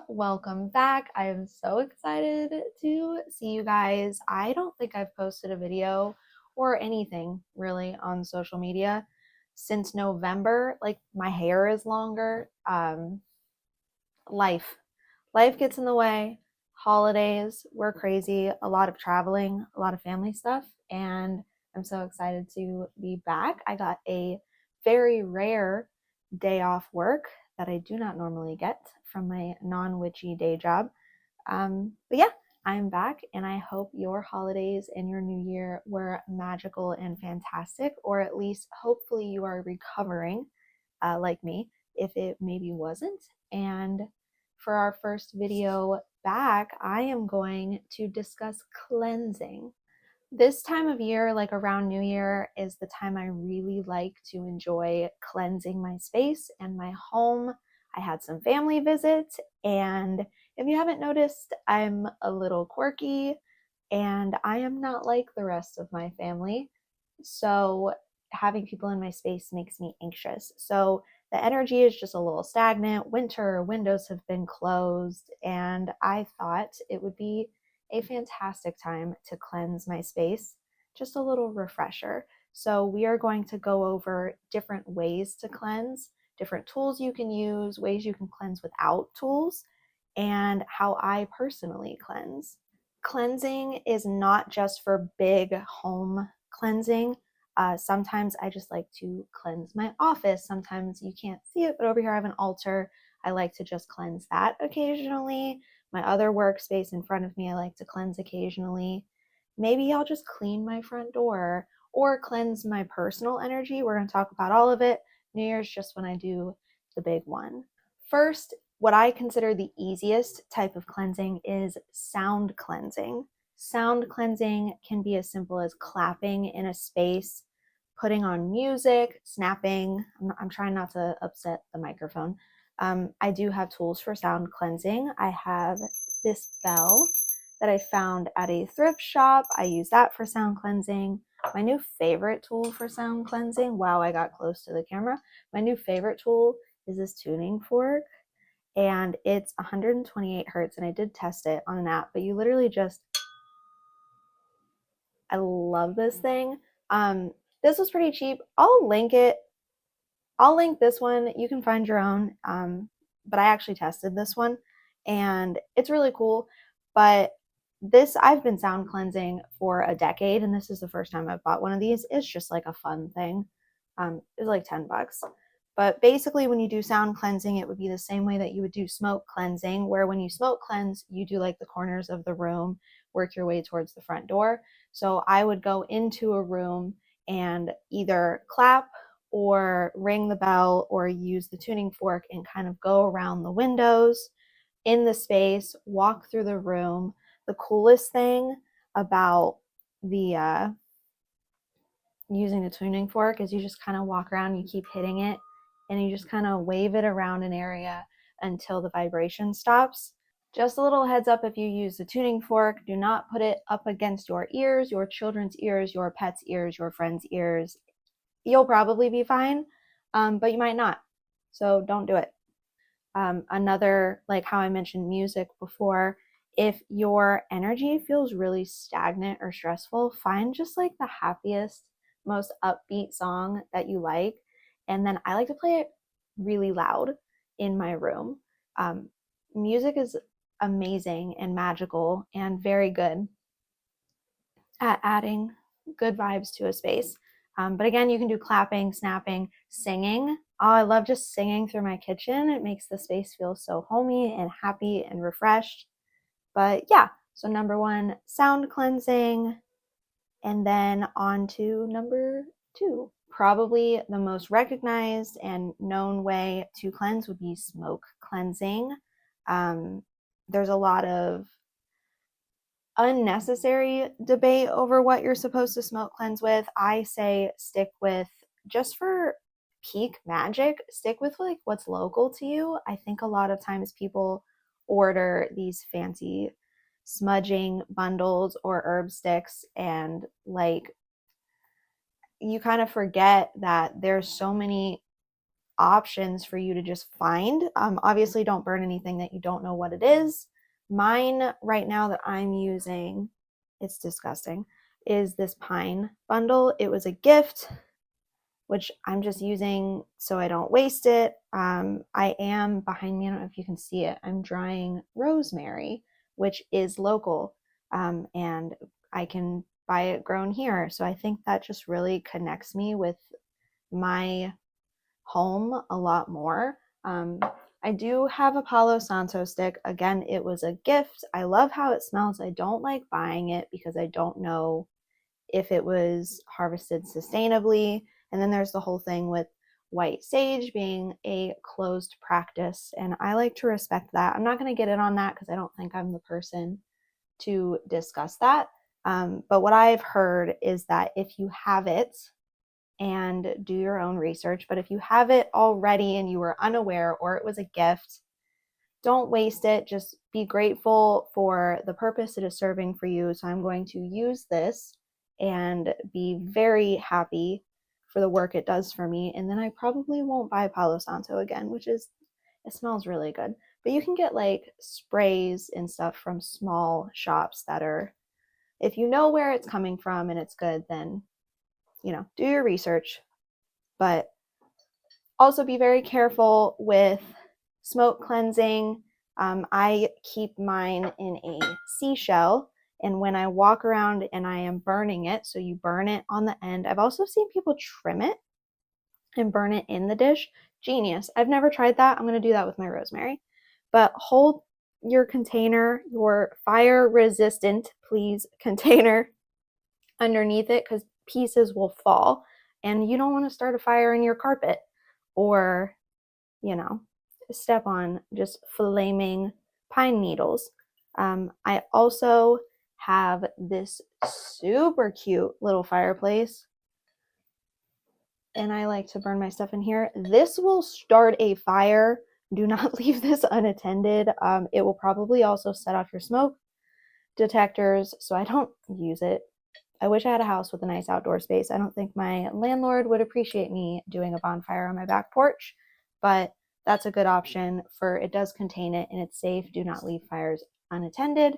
welcome back. I am so excited to see you guys. I don't think I've posted a video or anything really on social media since November. Like my hair is longer. Life. Life gets in the way. Holidays, we're crazy, a lot of traveling, a lot of family stuff, and I'm so excited to be back. I got a very rare day off work that I do not normally get from my non-witchy day job. But yeah, I'm back, and I hope your holidays and your new year were magical and fantastic, or at least hopefully you are recovering like me if it maybe wasn't. And for our first video back, I am going to discuss cleansing. This time of year, like around New Year, is the time I really like to enjoy cleansing my space and my home. I had some family visits, and if you haven't noticed, I'm a little quirky and I am not like the rest of my family. So having people in my space makes me anxious. So the energy is just a little stagnant. Winter, windows have been closed, and I thought it would be a fantastic time to cleanse my space, just a little refresher. So we are going to go over different ways to cleanse, different tools you can use, ways you can cleanse without tools, and how I personally cleanse. Cleansing is not just for big home cleansing. Sometimes I just like to cleanse my office. Sometimes you can't see it, but over here I have an altar. I like to just cleanse that occasionally. My other workspace in front of me, I like to cleanse occasionally. Maybe I'll just clean my front door or cleanse my personal energy. We're going to talk about all of it. New Year's just when I do the big one. First, what I consider the easiest type of cleansing is sound cleansing. Sound cleansing can be as simple as clapping in a space, putting on music, snapping. I'm trying not to upset the microphone. I do have tools for sound cleansing. I have this bell that I found at a thrift shop. I use that for sound cleansing. My new favorite tool for sound cleansing, wow, I got close to the camera. My new favorite tool is this tuning fork, and it's 128 hertz, and I did test it on an app, but you literally just, I love this thing. This was pretty cheap. I'll link it. I'll link this one. You can find your own. But I actually tested this one and it's really cool. But this, I've been sound cleansing for a decade, and this is the first time I've bought one of these. It's just like a fun thing. It was like $10. But basically, when you do sound cleansing, it would be the same way that you would do smoke cleansing, where when you smoke cleanse, you do like the corners of the room, work your way towards the front door. So I would go into a room and either clap or ring the bell or use the tuning fork and kind of go around the windows in the space, walk through the room. The coolest thing about the using the tuning fork is you just kind of walk around, you keep hitting it, and you just kind of wave it around an area until the vibration stops. Just a little heads up, if you use the tuning fork, do not put it up against your ears, your children's ears, your pet's ears, your friend's ears. You'll probably be fine, but you might not. So don't do it. Another, like how I mentioned music before, if your energy feels really stagnant or stressful, find just like the happiest, most upbeat song that you like. And then I like to play it really loud in my room. Music is amazing and magical and very good at adding good vibes to a space. But again, you can do clapping, snapping, singing. Oh, I love just singing through my kitchen. It makes the space feel so homey and happy and refreshed. But yeah, so number one, sound cleansing. And then on to number two. Probably the most recognized and known way to cleanse would be smoke cleansing. There's a lot of unnecessary debate over what you're supposed to smoke cleanse with. I say stick with, just for peak magic, stick with like what's local to you. I think a lot of times people order these fancy smudging bundles or herb sticks, and like you kind of forget that there's so many options for you to just find. Obviously, don't burn anything that you don't know what it is. Mine right now that I'm using, it's disgusting, is this pine bundle. It was a gift, which I'm just using so I don't waste it. I am behind me, I don't know if you can see it, I'm drying rosemary, which is local, and I can buy it grown here. So I think that just really connects me with my home a lot more. I do have a Palo Santo stick. Again, it was a gift. I love how it smells. I don't like buying it because I don't know if it was harvested sustainably. And then there's the whole thing with white sage being a closed practice. And I like to respect that. I'm not going to get in on that because I don't think I'm the person to discuss that. But what I've heard is that if you have it, and do your own research, but if you have it already and you were unaware or it was a gift, don't waste it. Just be grateful for the purpose it is serving for you. So I'm going to use this and be very happy for the work it does for me. And then I probably won't buy Palo Santo again, which is, it smells really good. But you can get like sprays and stuff from small shops that are, if you know where it's coming from and it's good, then, do your research. But also be very careful with smoke cleansing. I keep mine in a seashell, and when I walk around and I am burning it, so you burn it on the end. I've also seen people trim it and burn it in the dish. Genius. I've never tried that. I'm going to do that with my rosemary. But hold your container, your fire resistant, please, container underneath it, because pieces will fall and you don't want to start a fire in your carpet or, step on just flaming pine needles. I also have this super cute little fireplace and I like to burn my stuff in here. This will start a fire. Do not leave this unattended. It will probably also set off your smoke detectors, so I don't use it. I wish I had a house with a nice outdoor space. I don't think my landlord would appreciate me doing a bonfire on my back porch, but that's a good option for, it does contain it and it's safe. Do not leave fires unattended.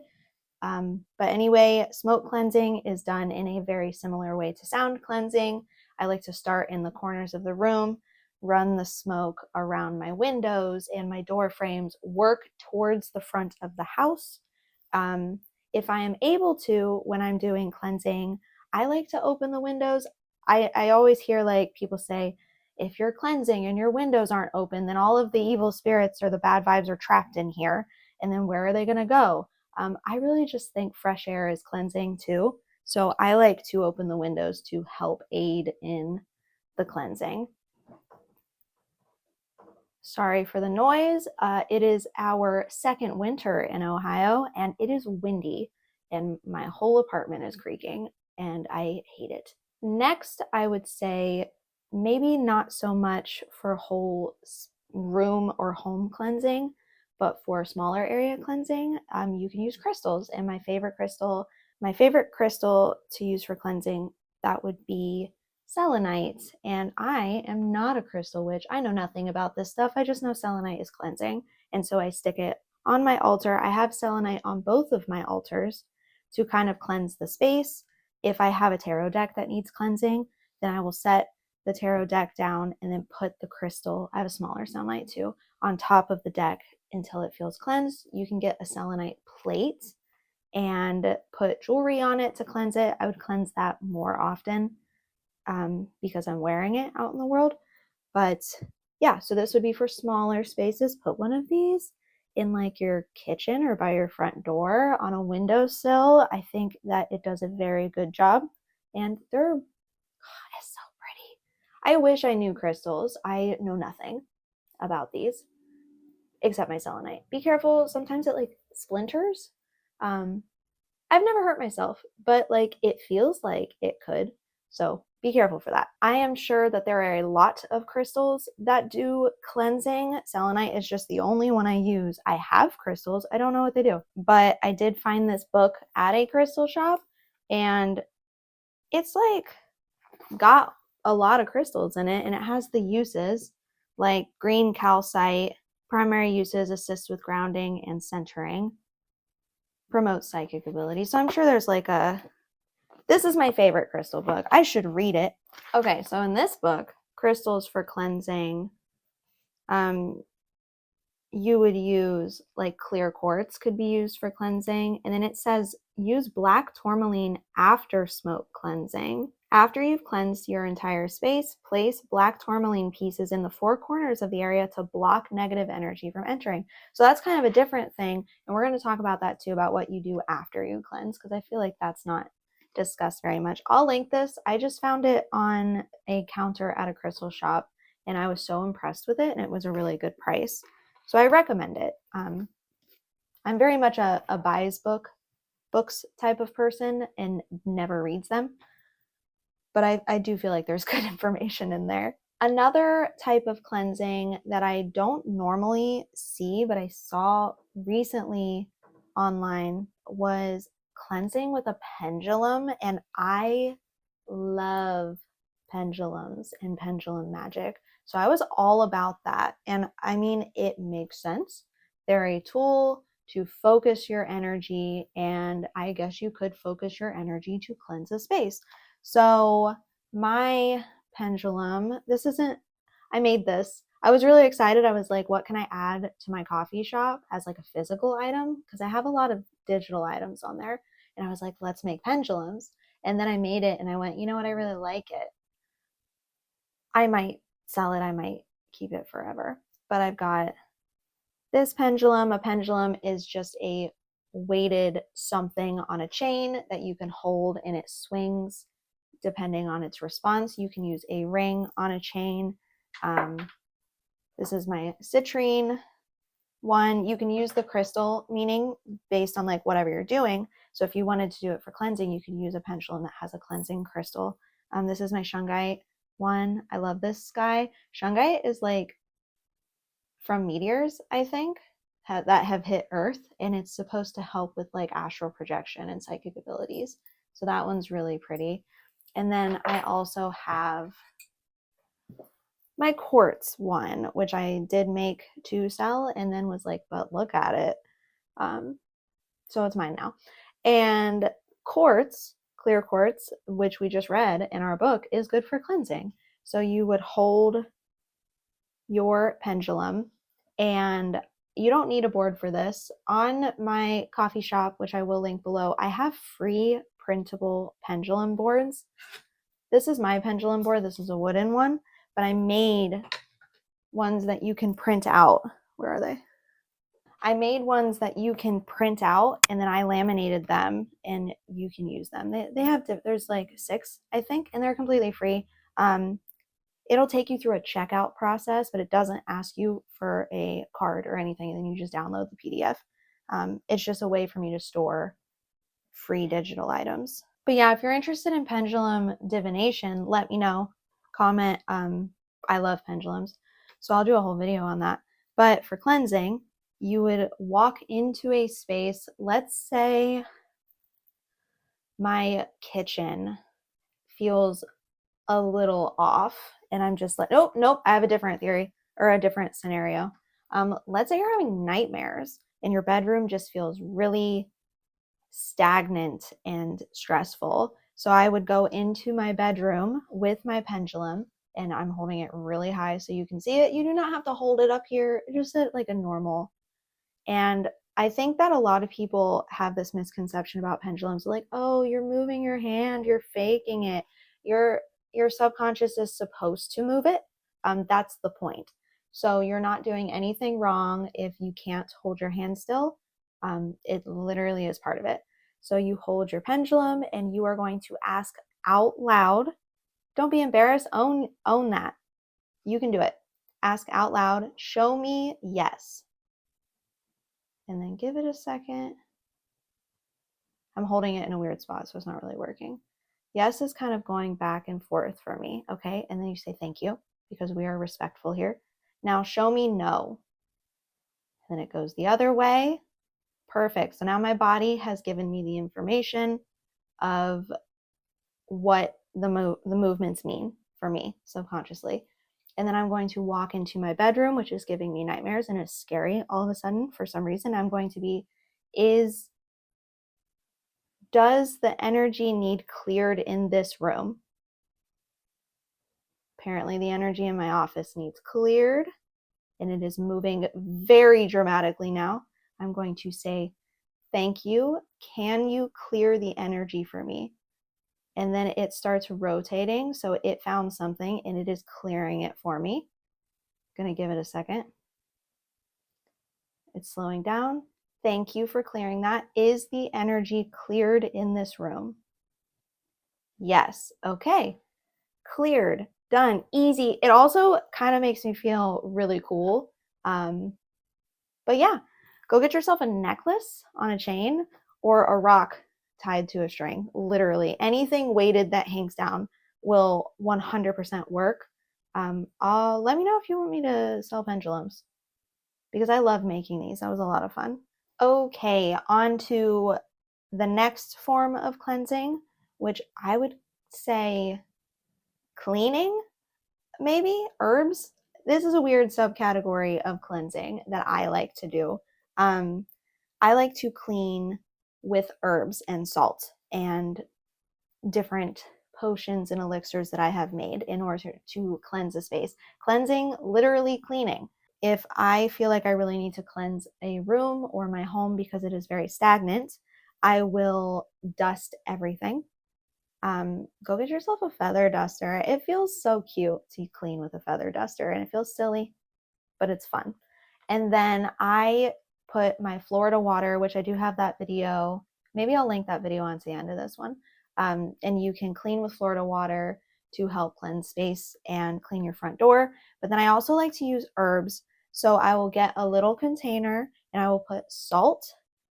But anyway, smoke cleansing is done in a very similar way to sound cleansing. I like to start in the corners of the room, run the smoke around my windows and my door frames, work towards the front of the house. If I am able to, when I'm doing cleansing, I like to open the windows. I always hear like people say, if you're cleansing and your windows aren't open, then all of the evil spirits or the bad vibes are trapped in here. And then where are they going to go? I really just think fresh air is cleansing too. So I like to open the windows to help aid in the cleansing. Sorry for the noise. It is our second winter in Ohio and it is windy and my whole apartment is creaking and I hate it. Next, I would say maybe not so much for whole room or home cleansing, but for smaller area cleansing, you can use crystals. And my favorite crystal to use for cleansing, that would be selenite. And I am not a crystal witch. I know nothing about this stuff. I just know selenite is cleansing. And so I stick it on my altar. I have selenite on both of my altars to kind of cleanse the space. If I have a tarot deck that needs cleansing, then I will set the tarot deck down and then put the crystal, I have a smaller selenite too, on top of the deck until it feels cleansed. You can get a selenite plate and put jewelry on it to cleanse it. I would cleanse that more often because I'm wearing it out in the world. But yeah, so this would be for smaller spaces. Put one of these in like your kitchen or by your front door on a windowsill. I think that it does a very good job. And they're, God, it's so pretty. I wish I knew crystals. I know nothing about these except my selenite. Be careful. Sometimes it like splinters. I've never hurt myself, but like it feels like it could. So be careful for that. I am sure that there are a lot of crystals that do cleansing. Selenite is just the only one I use. I have crystals. I don't know what they do, but I did find this book at a crystal shop and it's like got a lot of crystals in it and it has the uses, like green calcite. Primary uses assist with grounding and centering. Promotes psychic ability. So I'm sure there's like this is my favorite crystal book. I should read it. Okay, so in this book, crystals for cleansing, you would use like clear quartz could be used for cleansing. And then it says use black tourmaline after smoke cleansing. After you've cleansed your entire space, place black tourmaline pieces in the four corners of the area to block negative energy from entering. So that's kind of a different thing. And we're going to talk about that too, about what you do after you cleanse, because I feel like that's not discussed very much. I'll link this. I just found it on a counter at a crystal shop and I was so impressed with it, and it was a really good price. So I recommend it. I'm very much a buys books type of person and never reads them. But I do feel like there's good information in there. Another type of cleansing that I don't normally see, but I saw recently online was cleansing with a pendulum. And I love pendulums and pendulum magic. So I was all about that. And I mean, it makes sense. They're a tool to focus your energy. And I guess you could focus your energy to cleanse a space. So my pendulum, I made this. I was really excited. I was like, what can I add to my coffee shop as like a physical item? Because I have a lot of digital items on there. And I was like, let's make pendulums. And then I made it and I went, you know what? I really like it. I might sell it. I might keep it forever. But I've got this pendulum. A pendulum is just a weighted something on a chain that you can hold and it swings depending on its response. You can use a ring on a chain. This is my citrine one. You can use the crystal, meaning based on like whatever you're doing. So if you wanted to do it for cleansing, you can use a pendulum that has a cleansing crystal. This is my shungite one. I love this guy. Shungite is like from meteors, I think, that have hit Earth, and it's supposed to help with like astral projection and psychic abilities. So that one's really pretty. And then I also have my quartz one, which I did make to sell and then was like, but look at it. So it's mine now. And quartz, clear quartz, which we just read in our book, is good for cleansing. So you would hold your pendulum, and you don't need a board for this. On my coffee shop, which I will link below, I have free printable pendulum boards. This is my pendulum board. This is a wooden one, but I made ones that you can print out. Where are they? I made ones that you can print out, and then I laminated them and you can use them. They have, there's like 6, I think, and they're completely free. It'll take you through a checkout process, but it doesn't ask you for a card or anything. And then you just download the PDF. It's just a way for me to store free digital items. But yeah, if you're interested in pendulum divination, let me know. Comment. I love pendulums, so I'll do a whole video on that. But for cleansing, you would walk into a space. Let's say my kitchen feels a little off, and I'm just like, nope, I have a different theory or a different scenario. Let's say you're having nightmares and your bedroom just feels really stagnant and stressful. So I would go into my bedroom with my pendulum, and I'm holding it really high so you can see it. You do not have to hold it up here, just at like a normal. And I think that a lot of people have this misconception about pendulums, like, oh, you're moving your hand, you're faking it. Your subconscious is supposed to move it. That's the point. So you're not doing anything wrong if you can't hold your hand still. It literally is part of it. So you hold your pendulum and you are going to ask out loud. Don't be embarrassed. Own that. You can do it. Ask out loud. Show me yes. And then give it a second. I'm holding it in a weird spot, so it's not really working. Yes is kind of going back and forth for me, okay? And then you say thank you, because we are respectful here. Now show me no. And then it goes the other way. Perfect. So now my body has given me the information of what the movements mean for me subconsciously. And then I'm going to walk into my bedroom, which is giving me nightmares and is scary all of a sudden for some reason. I'm going to be, does the energy need cleared in this room? Apparently the energy in my office needs cleared, and it is moving very dramatically now. I'm going to say, thank you. Can you clear the energy for me? And then it starts rotating. So it found something and it is clearing it for me. I'm going to give it a second. It's slowing down. Thank you for clearing that. Is the energy cleared in this room? Yes. Okay. Cleared. Done. Easy. It also kind of makes me feel really cool. But yeah, go get yourself a necklace on a chain or a rock tied to a string. Literally anything weighted that hangs down will 100% work. Let me know if you want me to sell pendulums because I love making these. That was a lot of fun. Okay, on to the next form of cleansing, which I would say cleaning, maybe herbs. This is a weird subcategory of cleansing that I like to do. I like to clean with herbs and salt and different potions and elixirs that I have made in order to cleanse a space. Cleansing, literally cleaning. If I feel like I really need to cleanse a room or my home because it is very stagnant, I will dust everything. Go get yourself a feather duster. It feels so cute to clean with a feather duster, and it feels silly, but it's fun. And then I put my Florida water, which I do have that video. Maybe I'll link that video onto the end of this one. And you can clean with Florida water to help cleanse space and clean your front door. But then I also like to use herbs. So I will get a little container and I will put salt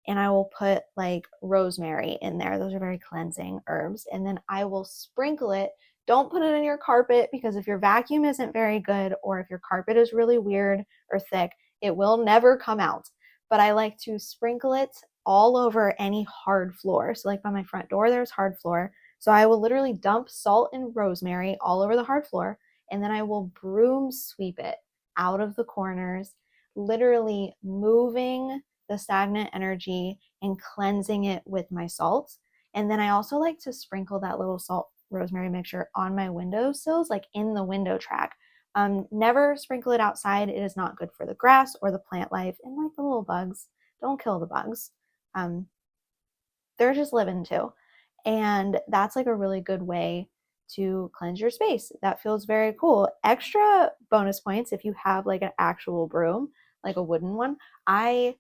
and I will put like rosemary in there. Those are very cleansing herbs. And then I will sprinkle it. Don't put it in your carpet because if your vacuum isn't very good or if your carpet is really weird or thick, it will never come out. But I like to sprinkle it all over any hard floor. So like by my front door, there's hard floor. So I will literally dump salt and rosemary all over the hard floor. And then I will broom sweep it out of the corners, literally moving the stagnant energy and cleansing it with my salt. And then I also like to sprinkle that little salt rosemary mixture on my windowsills, like in the window track. Never sprinkle it outside. It is not good for the grass or the plant life and like the little bugs. Don't kill the bugs. They're just living too. And that's like a really good way to cleanse your space. That feels very cool. Extra bonus points if you have like an actual broom, like a wooden one. I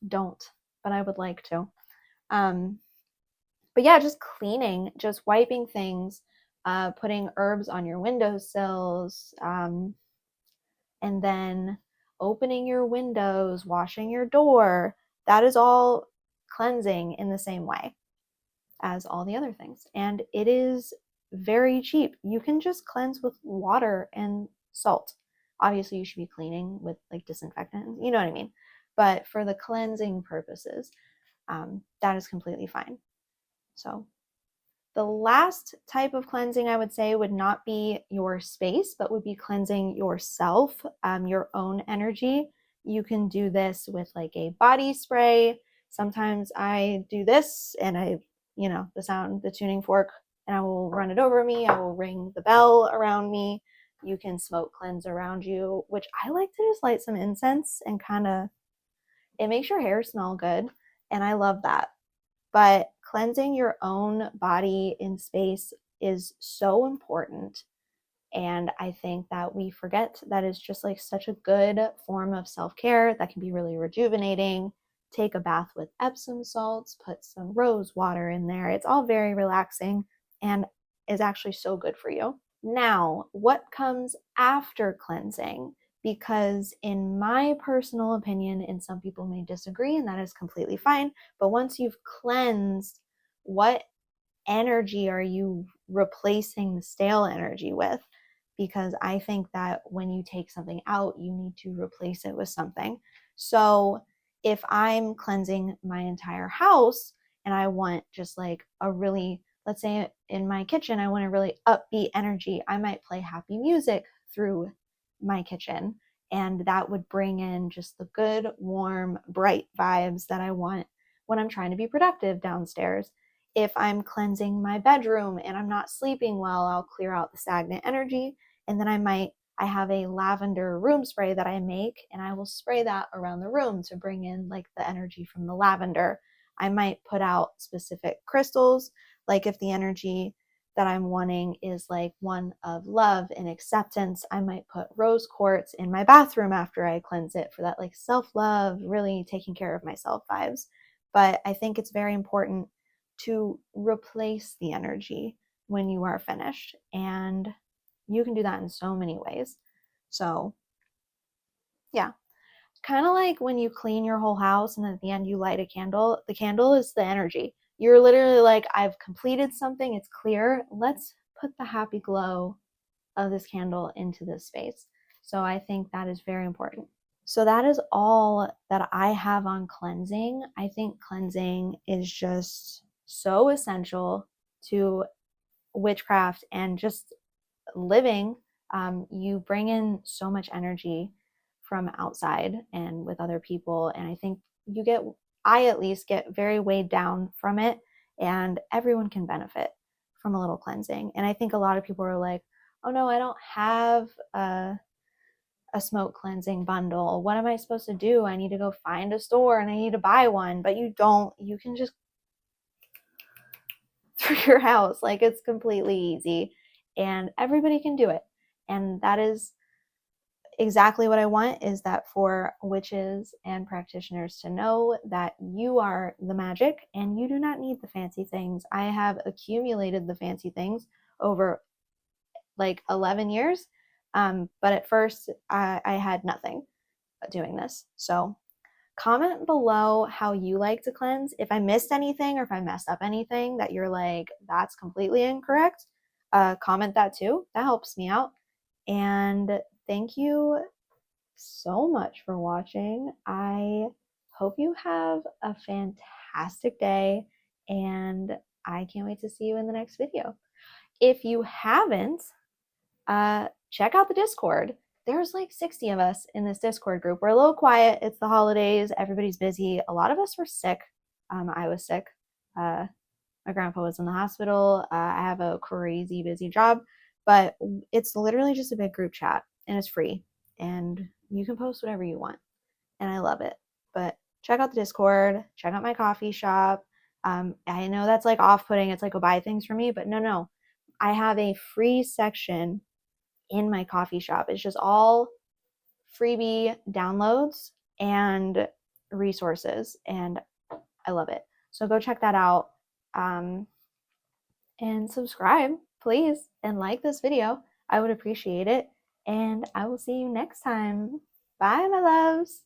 don't, but I would like to. But yeah, just cleaning, just wiping things, putting herbs on your windowsills, and then opening your windows, washing your door. That is all cleansing in the same way as all the other things. And it is very cheap. You can just cleanse with water and salt. Obviously, you should be cleaning with like disinfectant, you know what I mean? But for the cleansing purposes, that is completely fine. So the last type of cleansing I would say would not be your space, but would be cleansing yourself, your own energy. You can do this with like a body spray. Sometimes I do this and the tuning fork, and I will run it over me. I will ring the bell around me. You can smoke cleanse around you, which I like to just light some incense and it makes your hair smell good. And I love that. But cleansing your own body in space is so important. And I think that we forget that is just like such a good form of self-care that can be really rejuvenating. Take a bath with Epsom salts, put some rose water in there. It's all very relaxing and is actually so good for you. Now, what comes after cleansing? Because in my personal opinion, and some people may disagree, and that is completely fine, but once you've cleansed, what energy are you replacing the stale energy with? Because I think that when you take something out, you need to replace it with something. So if I'm cleansing my entire house and I want just like a really, let's say in my kitchen, I want a really upbeat energy, I might play happy music through my kitchen, and that would bring in just the good, warm, bright vibes that I want when I'm trying to be productive downstairs. If I'm cleansing my bedroom and I'm not sleeping well, I'll clear out the stagnant energy, and then I have a lavender room spray that I make, and I will spray that around the room to bring in like the energy from the lavender. I might put out specific crystals, like if the energy that I'm wanting is like one of love and acceptance, I might put rose quartz in my bathroom after I cleanse it for that like self-love, really taking care of myself vibes. But I think it's very important to replace the energy when you are finished, and you can do that in so many ways. So yeah, kind of like when you clean your whole house and at the end you light a candle. The candle is the energy. You're literally like, I've completed something, it's clear, let's put the happy glow of this candle into this space. So I think that is very important. So that is all that I have on cleansing. I think cleansing is just so essential to witchcraft and just living. You bring in so much energy from outside and with other people, and I think I at least get very weighed down from it, and everyone can benefit from a little cleansing. And I think a lot of people are like, oh no, I don't have a smoke cleansing bundle. What am I supposed to do? I need to go find a store and I need to buy one. But you don't. You can just through your house. Like, it's completely easy and everybody can do it. And that is exactly what I want, is that for witches and practitioners to know that you are the magic and you do not need the fancy things. I have accumulated the fancy things over like 11 years. But at first I had nothing doing this. So comment below how you like to cleanse. If I missed anything or if I messed up anything that you're like, that's completely incorrect, comment that too. That helps me out. And thank you so much for watching. I hope you have a fantastic day, and I can't wait to see you in the next video. If you haven't, check out the Discord. There's like 60 of us in this Discord group. We're a little quiet. It's the holidays. Everybody's busy. A lot of us were sick. I was sick. My grandpa was in the hospital. I have a crazy busy job, but it's literally just a big group chat, and it's free, and you can post whatever you want, and I love it. But check out the Discord. Check out my coffee shop. I know that's like off-putting. It's like, go buy things for me, but no. I have a free section in my coffee shop. It's just all freebie downloads and resources, and I love it. So go check that out, and subscribe, please, and like this video. I would appreciate it, and I will see you next time. Bye, my loves.